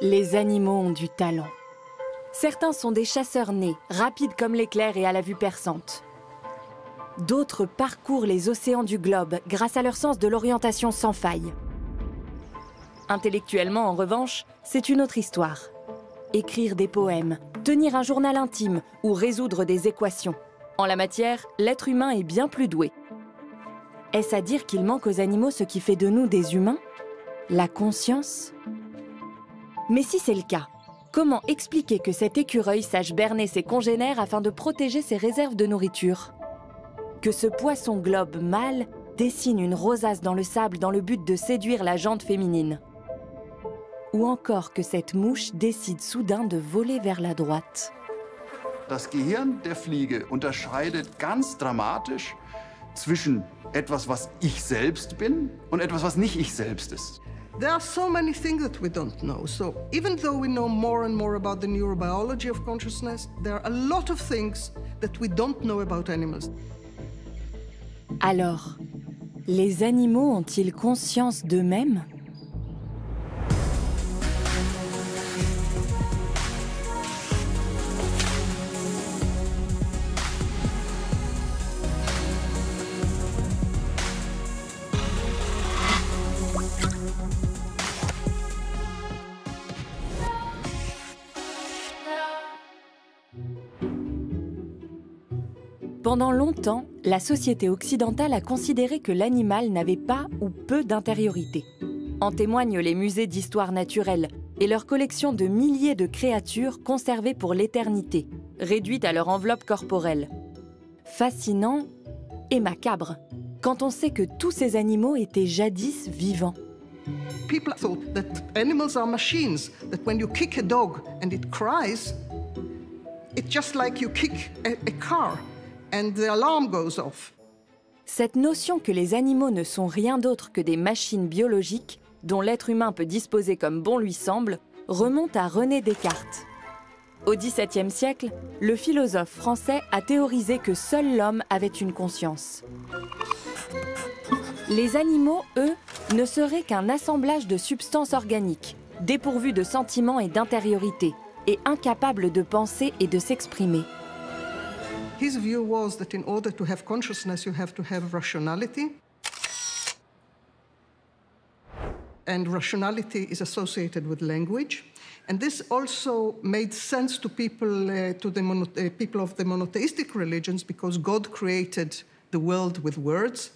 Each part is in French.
Les animaux ont du talent. Certains sont des chasseurs nés, rapides comme l'éclair et à la vue perçante. D'autres parcourent les océans du globe grâce à leur sens de l'orientation sans faille. Intellectuellement, en revanche, c'est une autre histoire. Écrire des poèmes, tenir un journal intime ou résoudre des équations. En la matière, l'être humain est bien plus doué. Est-ce à dire qu'il manque aux animaux ce qui fait de nous des humains? La conscience? Mais si c'est le cas, comment expliquer que cet écureuil sache berner ses congénères afin de protéger ses réserves de nourriture? Que ce poisson globe mâle dessine une rosace dans le sable dans le but de séduire la jante féminine? Ou encore que cette mouche décide soudain de voler vers la droite? Das Gehirn der Fliege unterscheidet ganz dramatisch zwischen etwas, was ich selbst bin, und etwas, was nicht ich selbst ist. There are so many things that we don't know. So even though we know more and more about the neurobiology of consciousness, there are a lot of things that we don't know about animals. Alors, les animaux ont-ils conscience d'eux-mêmes? Pendant longtemps, la société occidentale a considéré que l'animal n'avait pas ou peu d'intériorité. En témoignent les musées d'histoire naturelle et leur collection de milliers de créatures conservées pour l'éternité, réduites à leur enveloppe corporelle. Fascinant et macabre, quand on sait que tous ces animaux étaient jadis vivants. People thought that animals are machines, that when you kick a dog and it cries, it's just like you kick a car. And the alarm goes off. Cette notion que les animaux ne sont rien d'autre que des machines biologiques dont l'être humain peut disposer comme bon lui semble remonte à René Descartes. Au XVIIe siècle, le philosophe français a théorisé que seul l'homme avait une conscience. Les animaux, eux, ne seraient qu'un assemblage de substances organiques, dépourvues de sentiments et d'intériorité, et incapables de penser et de s'exprimer. His view was that in order to have consciousness, you have to have rationality. And rationality is associated with language. And this also made sense to people, people of the monotheistic religions, because God created the world with words.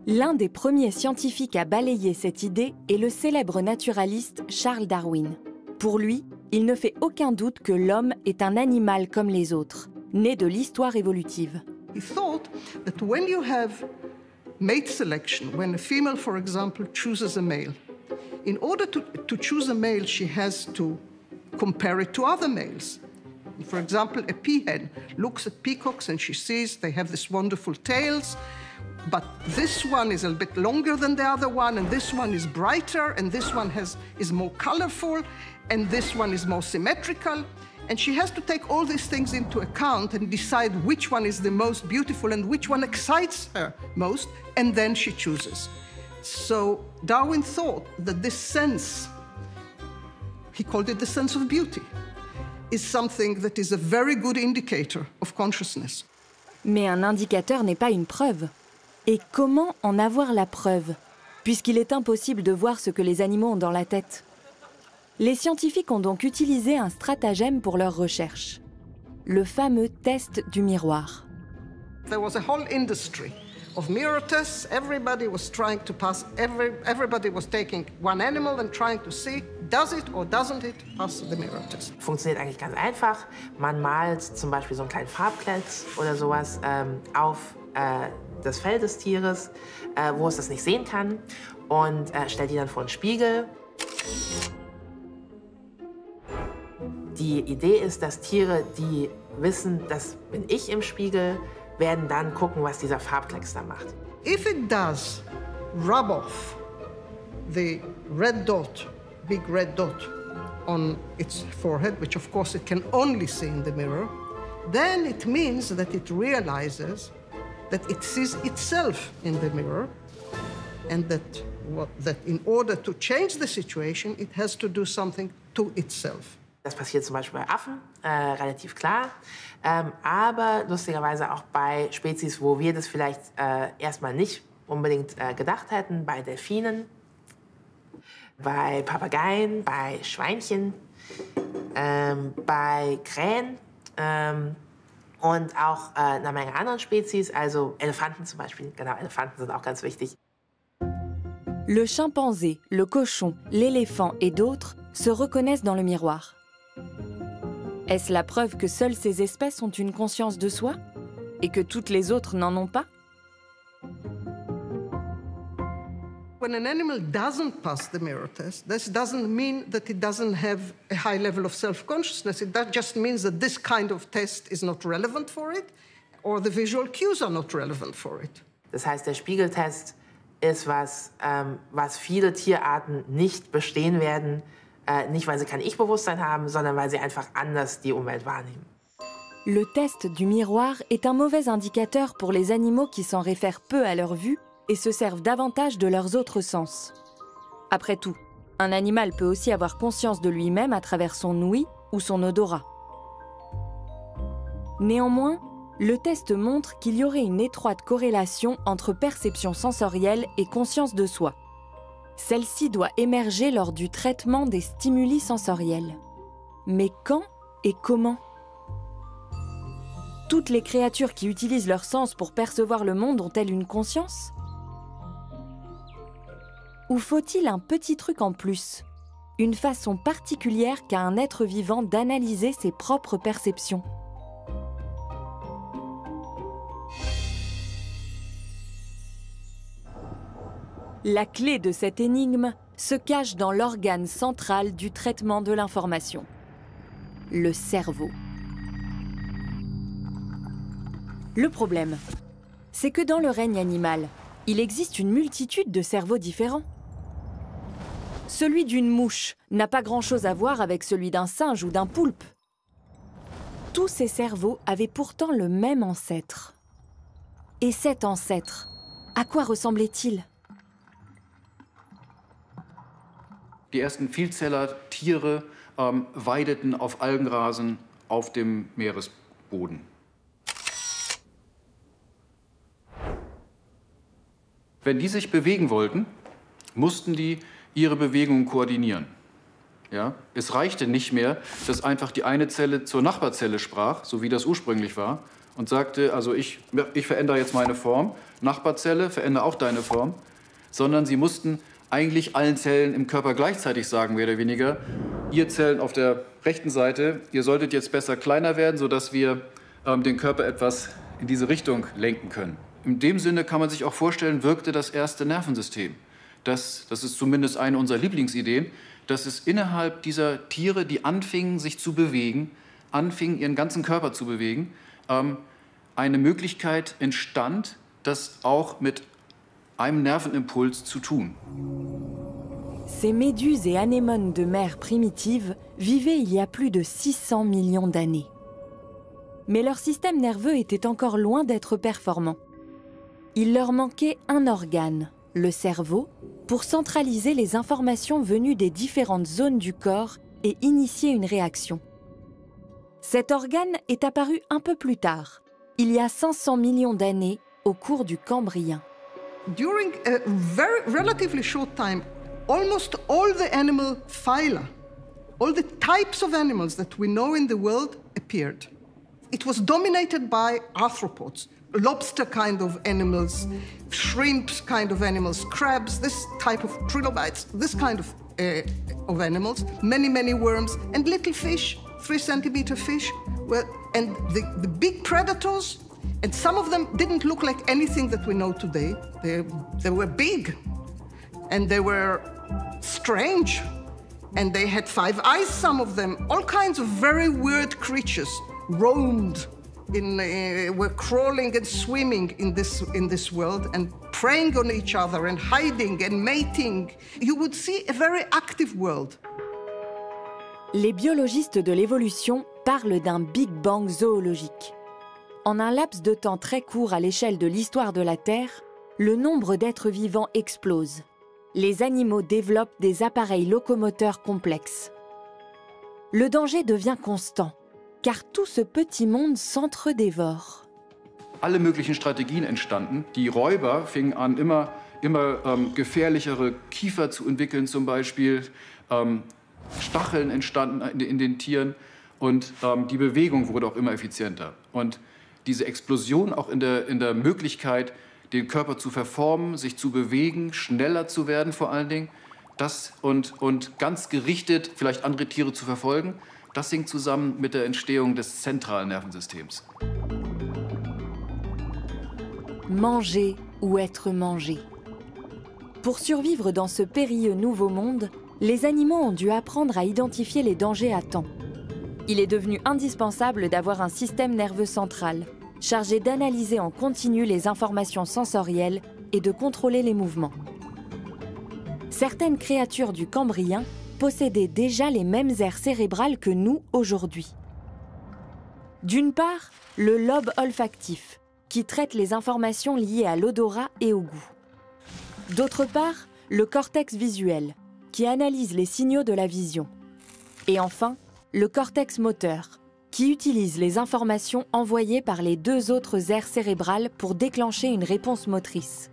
L'un des premiers scientifiques à balayer cette idée est le célèbre naturaliste Charles Darwin. Pour lui, il ne fait aucun doute que l'homme est un animal comme les autres, né de l'histoire évolutive. He thought that when you have mate selection, when a female, for example, chooses a male, in order to choose a male, she has to compare it to other males. For example, a peahen looks at peacocks and she sees they have this wonderful tails, but this one is a bit longer than the other one, and this one is brighter, and this one is more colorful, and this one is more symmetrical. And she has to take all these things into account and decide which one is the most beautiful and which one excites her most, and then she chooses. So Darwin thought that this sense, he called it the sense of beauty, is something that is a very good indicator of consciousness. Mais un indicateur n'est pas une preuve. Et comment en avoir la preuve, puisqu'il est impossible de voir ce que les animaux ont dans la tête? Les scientifiques ont donc utilisé un stratagème pour leurs recherches, le fameux test du miroir. There was a whole industry of mirror tests. Everybody was trying to pass, everybody was taking one animal and trying to see, does it or doesn't it pass the mirror test. Funktioniert eigentlich ganz einfach. Man malt zum Beispiel so einen kleinen Farbklotz oder sowas auf das Fell des Tieres, wo es das nicht sehen kann, und stellt die dann vor einen Spiegel. Die Idee ist, dass Tiere, die wissen, das bin ich im Spiegel, werden dann gucken, was dieser Farbklecks da macht. If it does rub off the red dot, big red dot on its forehead, which of course it can only see in the mirror, then it means that it realizes that it sees itself in the mirror, and that that in order to change the situation, it has to do something to itself. Das passiert zum Beispiel bei Affen, relativ klar, aber lustigerweise auch bei Spezies, wo wir das vielleicht erstmal nicht unbedingt gedacht hätten, bei Delfinen, bei Papageien, bei Schweinchen, bei Krähen und auch einer Menge anderen Spezies, also Elefanten zum Beispiel. Genau, Elefanten sind auch ganz wichtig. Le chimpanzé, le cochon, l'éléphant et d'autres se reconnaissent dans le miroir. Est-ce la preuve que seules ces espèces ont une conscience de soi et que toutes les autres n'en ont pas? When an animal doesn't pass the mirror test, this doesn't mean that it doesn't have a high level of self-consciousness. That just means that this kind of test is not relevant for it, or the visual cues are not relevant for it. Das heißt, der Spiegeltest ist was, was viele Tierarten nicht bestehen werden, nicht weil sie kein Ich-Bewusstsein haben, sondern weil sie einfach anders die Umwelt wahrnehmen. Le test du miroir est un mauvais indicateur pour les animaux qui s'en réfèrent peu à leur vue et se servent davantage de leurs autres sens. Après tout, un animal peut aussi avoir conscience de lui-même à travers son ouïe ou son odorat. Néanmoins, le test montre qu'il y aurait une étroite corrélation entre perception sensorielle et conscience de soi. Celle-ci doit émerger lors du traitement des stimuli sensoriels. Mais quand et comment ? Toutes les créatures qui utilisent leur sens pour percevoir le monde ont-elles une conscience ? Ou faut-il un petit truc en plus, une façon particulière qu'a un être vivant d'analyser ses propres perceptions? La clé de cette énigme se cache dans l'organe central du traitement de l'information, le cerveau. Le problème, c'est que dans le règne animal, il existe une multitude de cerveaux différents. Celui d'une mouche n'a pas grand-chose à voir avec celui d'un singe ou d'un poulpe. Tous ces cerveaux avaient pourtant le même ancêtre. Et cet ancêtre, à quoi ressemblait-il ? Die ersten Vielzeller-Tiere weideten auf Algenrasen auf dem Meeresboden. Wenn die sich bewegen wollten, mussten die ihre Bewegungen koordinieren. Ja? Es reichte nicht mehr, dass einfach die eine Zelle zur Nachbarzelle sprach, so wie das ursprünglich war, und sagte, also ich verändere jetzt meine Form, Nachbarzelle, verändere auch deine Form, sondern sie mussten eigentlich allen Zellen im Körper gleichzeitig sagen, mehr oder weniger, ihr Zellen auf der rechten Seite, ihr solltet jetzt besser kleiner werden, sodass wir den Körper etwas in diese Richtung lenken können. In dem Sinne kann man sich auch vorstellen, wirkte das erste Nervensystem. Das ist zumindest eine unserer Lieblingsideen, dass es innerhalb dieser Tiere, die anfingen, sich zu bewegen, anfingen, ihren ganzen Körper zu bewegen, eine Möglichkeit entstand, das auch mit einem Nervenimpuls zu tun. Ces méduses et anémones de mer primitives vivaient il y a plus de 600 millions d'années. Mais leur système nerveux était encore loin d'être performant. Il leur manquait un organe, le cerveau, pour centraliser les informations venues des différentes zones du corps et initier une réaction. Cet organe est apparu un peu plus tard, il y a 500 millions d'années, au cours du Cambrien. During a very relatively short time, almost all the animal phyla, all the types of animals that we know in the world appeared. It was dominated by arthropods, lobster kind of animals, shrimps kind of animals, crabs, this type of trilobites, this kind of animals, many worms, and little fish, 3-centimeter fish, and the big predators. And some of them didn't look like anything that we know today. They were big, and they were strange, and they had 5 eyes, some of them. All kinds of very weird creatures roamed, were crawling and swimming in this world, and preying on each other, and hiding and mating. You would see a very active world. Les biologistes de l'évolution parlent d'un Big Bang zoologique. En un laps de temps très court à l'échelle de l'histoire de la Terre, le nombre d'êtres vivants explose. les animaux développent des appareils locomoteurs complexes. Le danger devient constant, car tout ce petit monde s'entre-dévore. Alle möglichen Strategien entstanden. Die Räuber fingen an, immer gefährlichere Kiefer zu entwickeln, zum Beispiel. Stacheln entstanden in den Tieren und die Bewegung wurde auch immer effizienter. Und diese Explosion auch in der Möglichkeit, den Körper zu verformen, sich zu bewegen, schneller zu werden vor allen Dingen, das und ganz gerichtet vielleicht andere Tiere zu verfolgen, das hing zusammen mit der Entstehung des zentralen Nervensystems. Manger ou être mangé. Pour survivre dans ce périlleux nouveau monde, les animaux ont dû apprendre à identifier les dangers à temps. Il est devenu indispensable d'avoir un système nerveux central, chargé d'analyser en continu les informations sensorielles et de contrôler les mouvements. Certaines créatures du Cambrien possédaient déjà les mêmes aires cérébrales que nous aujourd'hui. D'une part, le lobe olfactif, qui traite les informations liées à l'odorat et au goût. D'autre part, le cortex visuel, qui analyse les signaux de la vision. Et enfin, le cortex moteur, qui utilise les informations envoyées par les deux autres aires cérébrales pour déclencher une réponse motrice.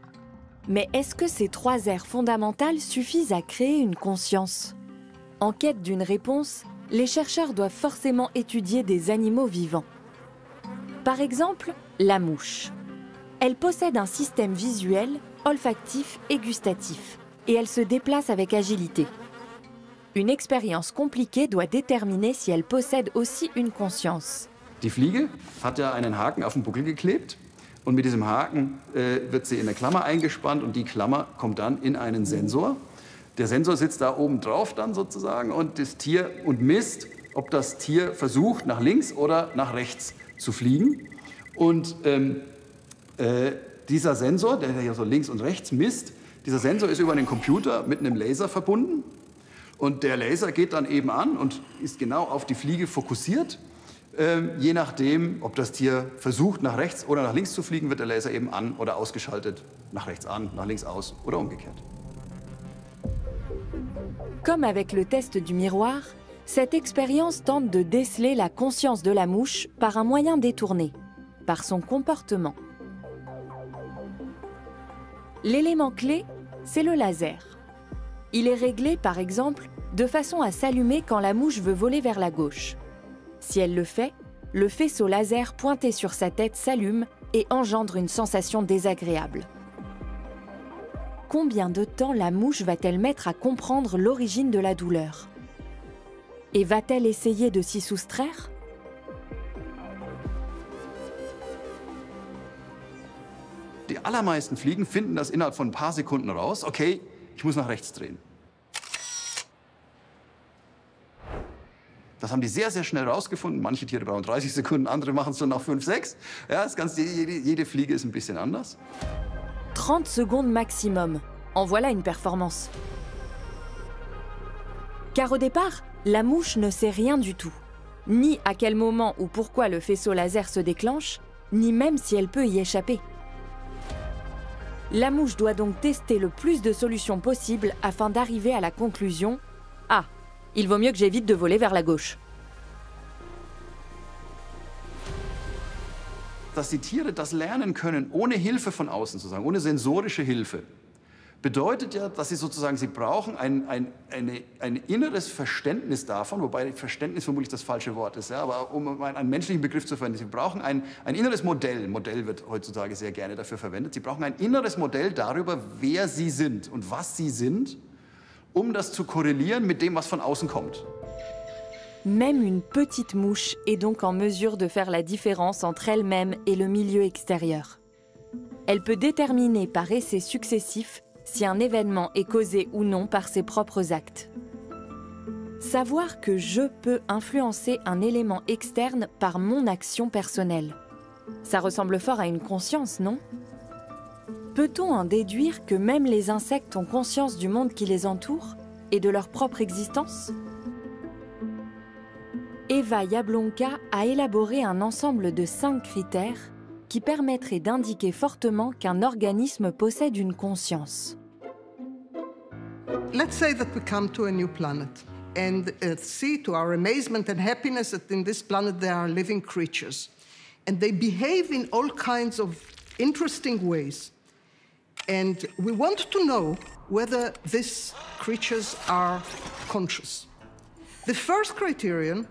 Mais est-ce que ces trois aires fondamentales suffisent à créer une conscience? En quête d'une réponse, les chercheurs doivent forcément étudier des animaux vivants. Par exemple, la mouche. Elle possède un système visuel, olfactif et gustatif, et elle se déplace avec agilité. Une expérience compliquée doit déterminer si elle possède aussi une conscience. Die Fliege hat ja einen Haken auf den Buckel geklebt und mit diesem Haken wird sie in eine Klammer eingespannt und die Klammer kommt dann in einen Sensor. Der Sensor sitzt da oben drauf dann sozusagen und das Tier und misst, ob das Tier versucht, nach links oder nach rechts zu fliegen. Und dieser Sensor, der hier so links und rechts misst, dieser Sensor ist über einen Computer mit einem Laser verbunden. Und der Laser geht dann eben an und ist genau auf die Fliege fokussiert. Je nachdem, ob das Tier versucht, nach rechts oder nach links zu fliegen, wird der Laser eben an oder ausgeschaltet. Nach rechts an, nach links aus oder umgekehrt. Comme avec le test du miroir, cette expérience tente de déceler la conscience de la mouche par un moyen détourné, par son comportement. L'élément clé, c'est le laser. Il est réglé, par exemple, de façon à s'allumer quand la mouche veut voler vers la gauche. Si elle le fait, le faisceau laser pointé sur sa tête s'allume et engendre une sensation désagréable. Combien de temps la mouche va-t-elle mettre à comprendre l'origine de la douleur? Et va-t-elle essayer de s'y soustraire? Die allermeisten Fliegen finden das innerhalb von ein paar Sekunden raus. Okay, ich muss nach rechts drehen. Das haben die sehr, sehr schnell rausgefunden. Manche Tiere brauchen 30 Sekunden, andere machen es schon nach 5, 6. Ja, jede Fliege ist ein bisschen anders. 30 secondes maximum. En voilà une performance. Car au départ, la mouche ne sait rien du tout. Ni à quel moment ou pourquoi le faisceau laser se déclenche, ni même si elle peut y échapper. La mouche doit donc tester le plus de solutions possibles afin d'arriver à la conclusion « Ah, il vaut mieux que j'évite de voler vers la gauche ». Dass die Tiere das lernen können, ohne Hilfe von außen sozusagen, ohne sensorische Hilfe, bedeutet ja, dass sie sozusagen, sie brauchen ein inneres Verständnis davon, wobei Verständnis vermutlich das falsche Wort ist, ja, aber um einen menschlichen Begriff zu verwenden, sie brauchen ein inneres Modell. Modell wird heutzutage sehr gerne dafür verwendet. Sie brauchen ein inneres Modell darüber, wer sie sind und was sie sind, um das zu korrelieren mit dem, was von außen kommt. Même une petite mouche est donc en mesure de faire la différence entre elle-même et le milieu extérieur. Elle peut déterminer par essais successifs si un événement est causé ou non par ses propres actes. Savoir que je peux influencer un élément externe par mon action personnelle. Ça ressemble fort à une conscience, non? Peut-on en déduire que même les insectes ont conscience du monde qui les entoure et de leur propre existence? Eva Jablonka a élaboré un ensemble de 5 critères qui permettraient d'indiquer fortement qu'un organisme possède une conscience. Let's say that we come to a new planet and see to our amazement and happiness that in this planet there are living creatures. And they behave in all kinds of interesting ways. And we want to know whether these creatures are conscious. The first criterion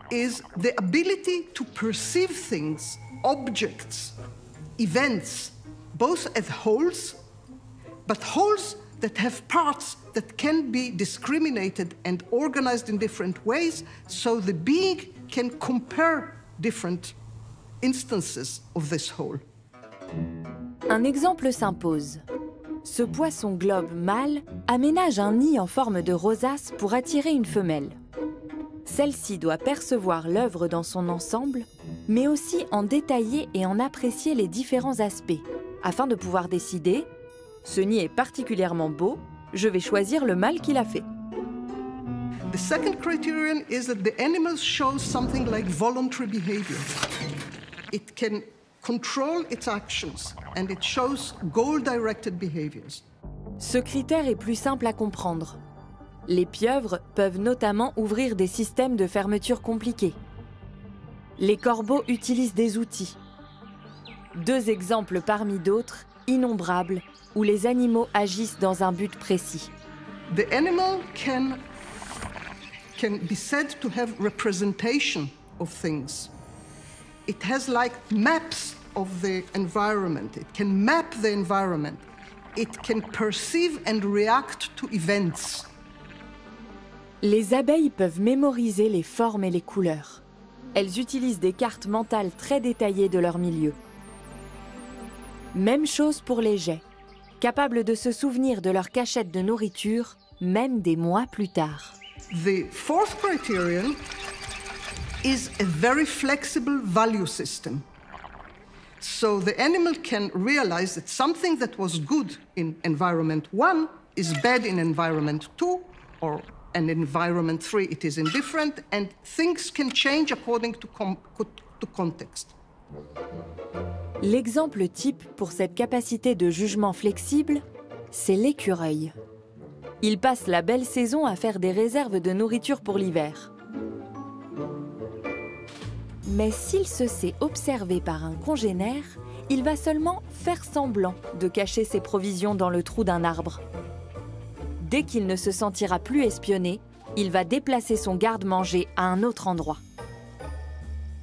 is the ability to perceive things, objects, events, both as wholes, but wholes that have parts that can be discriminated and organized in different ways, so the being can compare different instances of this whole. Un exemple s'impose. Ce poisson globe mâle aménage un nid en forme de rosace pour attirer une femelle. Celle-ci doit percevoir l'œuvre dans son ensemble, mais aussi en détailler et en apprécier les différents aspects, afin de pouvoir décider « ce nid est particulièrement beau, je vais choisir le mâle qui l'a fait ». The second criterion is that the animal shows something like voluntary behavior. It can control its actions and it shows goal-directed behaviors. Ce critère est plus simple à comprendre. Les pieuvres peuvent notamment ouvrir des systèmes de fermeture compliqués. Les corbeaux utilisent des outils. Deux exemples parmi d'autres, innombrables, où les animaux agissent dans un but précis. The animal can be said to have representation of things. It has like maps of the environment. It can map the environment. It can perceive and react to events. Les abeilles peuvent mémoriser les formes et les couleurs. Elles utilisent des cartes mentales très détaillées de leur milieu. Même chose pour les geais, capables de se souvenir de leur cachette de nourriture, même des mois plus tard. The fourth criterion is a very flexible value system. So the animal can realize that something that was good in environment 1 is bad in environment 2, or in environment 3 it is indifferent, and things can change according to context. L'exemple type pour cette capacité de jugement flexible, c'est l'écureuil. Il passe la belle saison à faire des réserves de nourriture pour l'hiver. Mais s'il se sait observé par un congénère, il va seulement faire semblant de cacher ses provisions dans le trou d'un arbre. Dès qu'il ne se sentira plus espionné, il va déplacer son garde-manger à un autre endroit.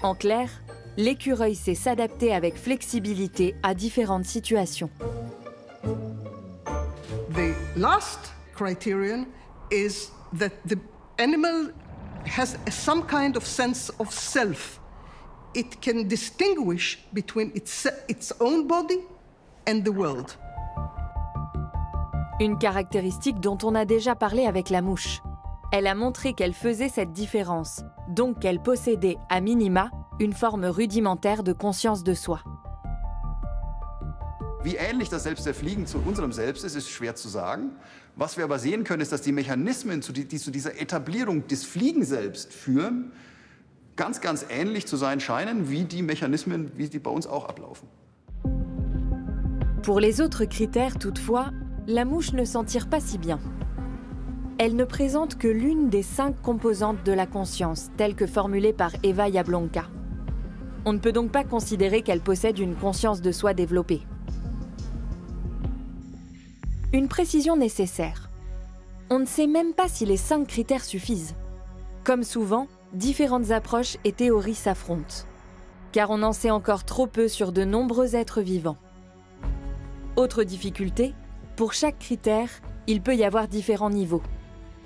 En clair, l'écureuil sait s'adapter avec flexibilité à différentes situations. The last criterion is that the animal has some kind of sense of self. It can distinguish between its own body and the world. Une caractéristique dont on a déjà parlé avec la mouche. Elle a montré qu'elle faisait cette différence, donc qu'elle possédait, à minima, une forme rudimentaire de conscience de soi. Wie ähnlich das Selbst der Fliegen zu unserem Selbst ist schwer zu sagen. Was wir aber sehen können, ist, dass die Mechanismen, die zu dieser Etablierung des Fliegenselbst führen, ganz ähnlich zu sein scheinen, wie die Mechanismen, wie die bei uns auch ablaufen. Pour les autres critères, toutefois, la mouche ne s'en tire pas si bien. Elle ne présente que l'une des 5 composantes de la conscience, telle que formulée par Eva Jablonka. On ne peut donc pas considérer qu'elle possède une conscience de soi développée. Une précision nécessaire. On ne sait même pas si les 5 critères suffisent. Comme souvent, différentes approches et théories s'affrontent, car on en sait encore trop peu sur de nombreux êtres vivants. Autre difficulté, pour chaque critère, il peut y avoir différents niveaux.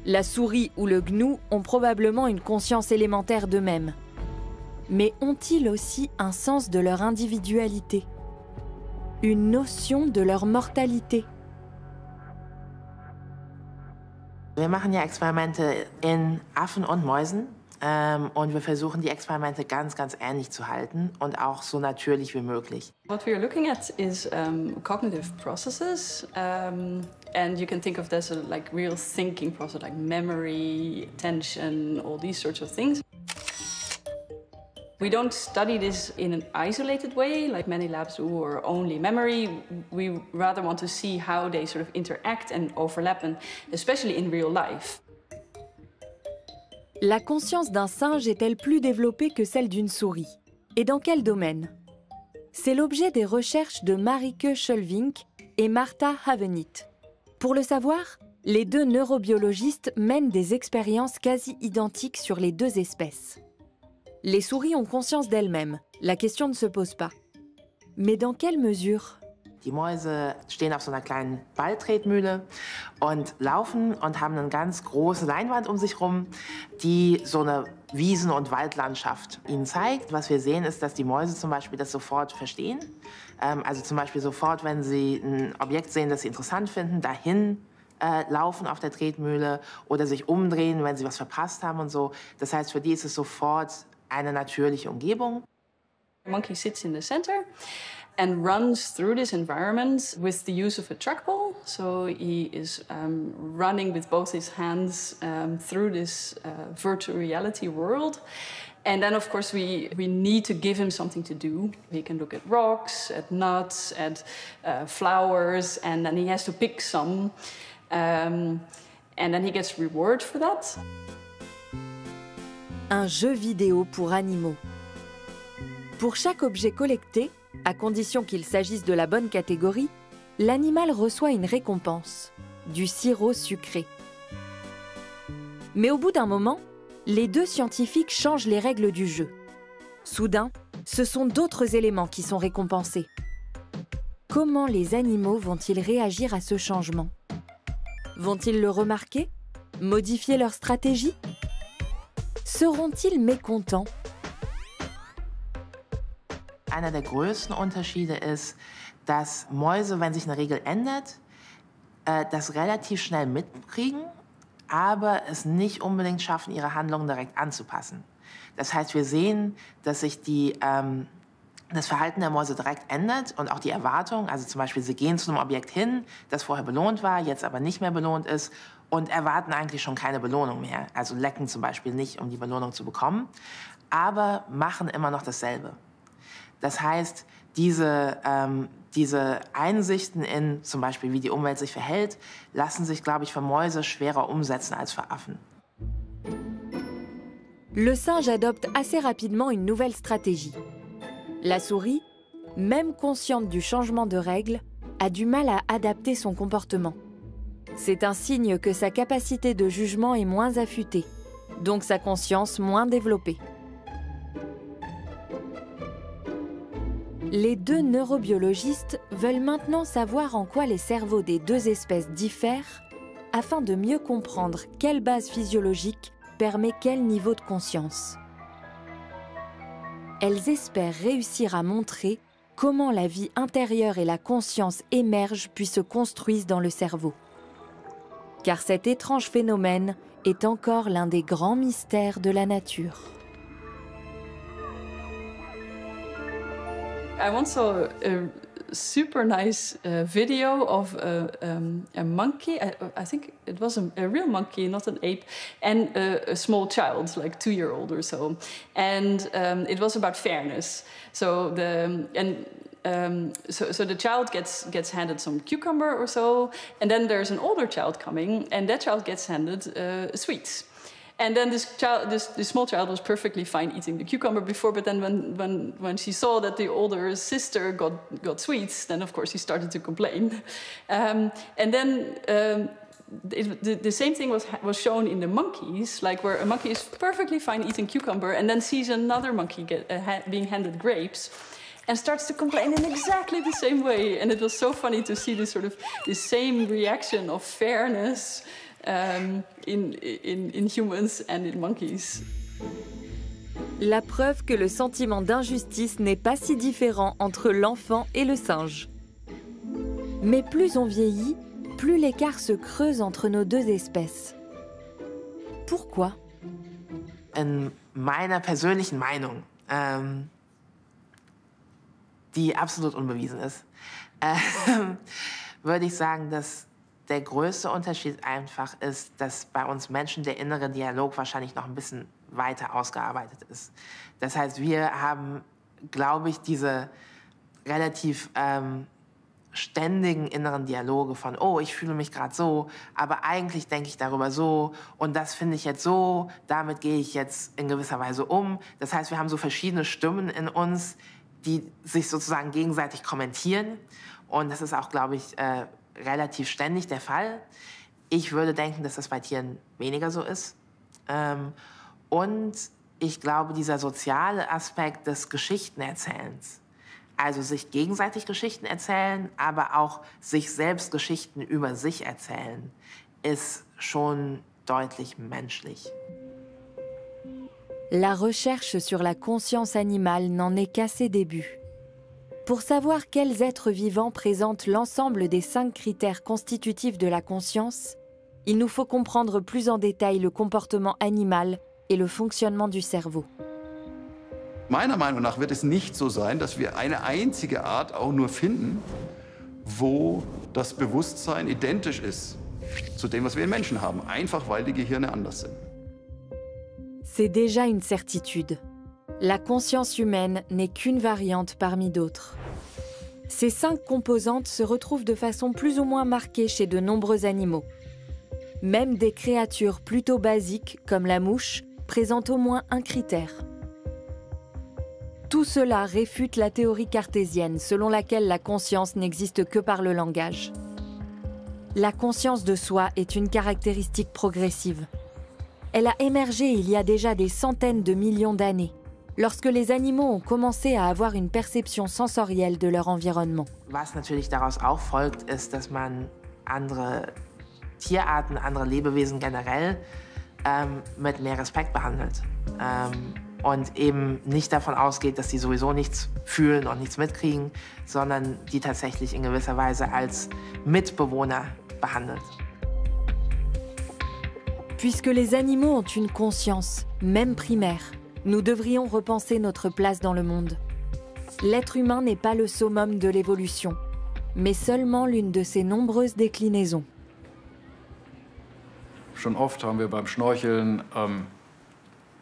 La souris ou le gnou ont probablement une conscience élémentaire d'eux-mêmes. Mais ont-ils aussi un sens de leur individualité? Une notion de leur mortalité? Wir machen ja Experimente in Affen und Mäusen und wir versuchen, die Experimente ganz ähnlich zu halten und auch so natürlich wie möglich. What we are looking at is cognitive processes, and you can think of this as like real thinking process, like memory, attention, all these sorts of things. We don't study this in an isolated way, like many labs do, or only memory. We rather want to see how they sort of interact and overlap, and especially in real life. La conscience d'un singe est-elle plus développée que celle d'une souris? Et dans quel domaine? C'est l'objet des recherches de Marike Schulvink et Martha Havenit. Pour le savoir, les deux neurobiologistes mènent des expériences quasi identiques sur les deux espèces. Les souris ont conscience d'elles-mêmes, la question ne se pose pas. Mais dans quelle mesure? Die Mäuse stehen auf so einer kleinen Balltretmühle und laufen und haben eine ganz große Leinwand um sich rum, die so eine Wiesen- und Waldlandschaft ihnen zeigt. Was wir sehen, ist, dass die Mäuse zum Beispiel das sofort verstehen. Also zum Beispiel sofort, wenn sie ein Objekt sehen, das sie interessant finden, dahin laufen auf der Tretmühle oder sich umdrehen, wenn sie was verpasst haben und so. Das heißt, für die ist es sofort eine natürliche Umgebung. The monkey sits in the center and runs through this environment with the use of a trackball. So he is running with both his hands through this virtual reality world. And then, of course, we need to give him something to do. He can look at rocks, at nuts, at flowers, and then he has to pick some. And then he gets reward for that. Un jeu vidéo pour animaux. Pour chaque objet collecté, à condition qu'il s'agisse de la bonne catégorie, l'animal reçoit une récompense, du sirop sucré. Mais au bout d'un moment, les deux scientifiques changent les règles du jeu. Soudain, ce sont d'autres éléments qui sont récompensés. Comment les animaux vont-ils réagir à ce changement? Vont-ils le remarquer? Modifier leur stratégie? Seront-ils mécontents? Einer der größten Unterschiede ist, dass Mäuse, wenn sich eine Regel ändert, das relativ schnell mitkriegen, aber es nicht unbedingt schaffen, ihre Handlungen direkt anzupassen. Das heißt, wir sehen, dass sich das Verhalten der Mäuse direkt ändert und auch die Erwartung. Also zum Beispiel, sie gehen zu einem Objekt hin, das vorher belohnt war, jetzt aber nicht mehr belohnt ist und erwarten eigentlich schon keine Belohnung mehr. Also lecken zum Beispiel nicht, um die Belohnung zu bekommen, aber machen immer noch dasselbe. Das heißt, diese Einsichten in zum Beispiel, wie die Umwelt sich verhält, lassen sich, glaube ich, für Mäuse schwerer umsetzen als für Affen. Le singe adopte assez rapidement une nouvelle stratégie. La souris, même consciente du changement de règles, a du mal à adapter son comportement. C'est un signe que sa capacité de jugement est moins affûtée, donc sa conscience moins développée. Les deux neurobiologistes veulent maintenant savoir en quoi les cerveaux des deux espèces diffèrent afin de mieux comprendre quelle base physiologique permet quel niveau de conscience. Elles espèrent réussir à montrer comment la vie intérieure et la conscience émergent puis se construisent dans le cerveau. Car cet étrange phénomène est encore l'un des grands mystères de la nature. I once saw a super nice video of a monkey. I think it was a real monkey, not an ape, and a small child, like 2-year-old or so. And it was about fairness. So the child gets handed some cucumber or so, and then there's an older child coming, and that child gets handed sweets. And then this small child was perfectly fine eating the cucumber before, but then when she saw that the older sister got sweets, then of course he started to complain. And then the same thing was shown in the monkeys, like where a monkey is perfectly fine eating cucumber and then sees another monkey being handed grapes and starts to complain in exactly the same way. And it was so funny to see this same reaction of fairness in humans and in monkeys. La preuve que le sentiment d'injustice n'est pas si différent entre l'enfant et le singe. Mais plus on vieillit, plus l'écart se creuse entre nos deux espèces. Pourquoi? In meiner persönlichen Meinung, die absolut unbewiesen ist, würde ich sagen, dass Der größte Unterschied einfach ist, dass bei uns Menschen der innere Dialog wahrscheinlich noch ein bisschen weiter ausgearbeitet ist. Das heißt, wir haben, glaube ich, diese relativ ständigen inneren Dialoge von, oh, ich fühle mich gerade so, aber eigentlich denke ich darüber so und das finde ich jetzt so, damit gehe ich jetzt in gewisser Weise um. Das heißt, wir haben so verschiedene Stimmen in uns, die sich sozusagen gegenseitig kommentieren und das ist auch, glaube ich, relativ ständig der Fall. Ich würde denken, dass das bei Tieren weniger so ist. Und ich glaube, dieser soziale Aspekt des Geschichtenerzählens, also sich gegenseitig Geschichten erzählen, aber auch sich selbst Geschichten über sich erzählen, ist schon deutlich menschlich. La recherche sur la conscience animale n'en est qu'à ses débuts. Pour savoir quels êtres vivants présentent l'ensemble des 5 critères constitutifs de la conscience, il nous faut comprendre plus en détail le comportement animal et le fonctionnement du cerveau. Meiner Meinung nach wird es nicht so sein, dass wir eine einzige Art auch nur finden, wo das Bewusstsein identisch ist zu dem, was wir in Menschen haben, einfach weil die Gehirne anders sind. C'est déjà une certitude. La conscience humaine n'est qu'une variante parmi d'autres. Ces 5 composantes se retrouvent de façon plus ou moins marquée chez de nombreux animaux. Même des créatures plutôt basiques, comme la mouche, présentent au moins un critère. Tout cela réfute la théorie cartésienne selon laquelle la conscience n'existe que par le langage. La conscience de soi est une caractéristique progressive. Elle a émergé il y a déjà des centaines de millions d'années, lorsque les animaux ont commencé à avoir une perception sensorielle de leur environnement. Was natürlich daraus auch folgt, ist, dass man andere Tierarten, andere Lebewesen generell mit mehr Respekt behandelt. Und eben nicht davon ausgeht, dass sie sowieso nichts fühlen und nichts mitkriegen, sondern die tatsächlich in gewisser Weise als Mitbewohner behandelt. Puisque les animaux ont une conscience, même primaire, nous devrions repenser notre place dans le monde. L'être humain n'est pas le summum de l'évolution, mais seulement l'une de ses nombreuses déclinaisons. Schon oft haben wir beim Schnorcheln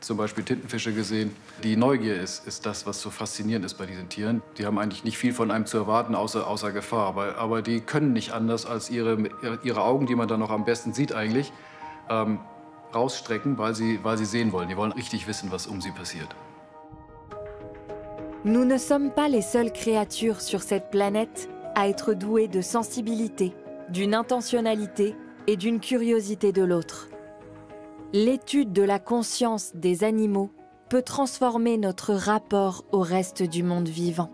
zum Beispiel Tintenfische gesehen. Die Neugier ist das, was so faszinierend ist bei diesen Tieren. Die haben eigentlich nicht viel von einem zu erwarten, außer Gefahr. Aber die können nicht anders, als ihre Augen, die man dann noch am besten sieht eigentlich, rausstrecken, weil sie sehen wollen. Die wollen richtig wissen, was um sie passiert. Nous ne sommes pas les seules créatures sur cette planète à être douées de sensibilité, d'une intentionnalité et d'une curiosité de l'autre. L'étude de la conscience des animaux peut transformer notre rapport au reste du monde vivant.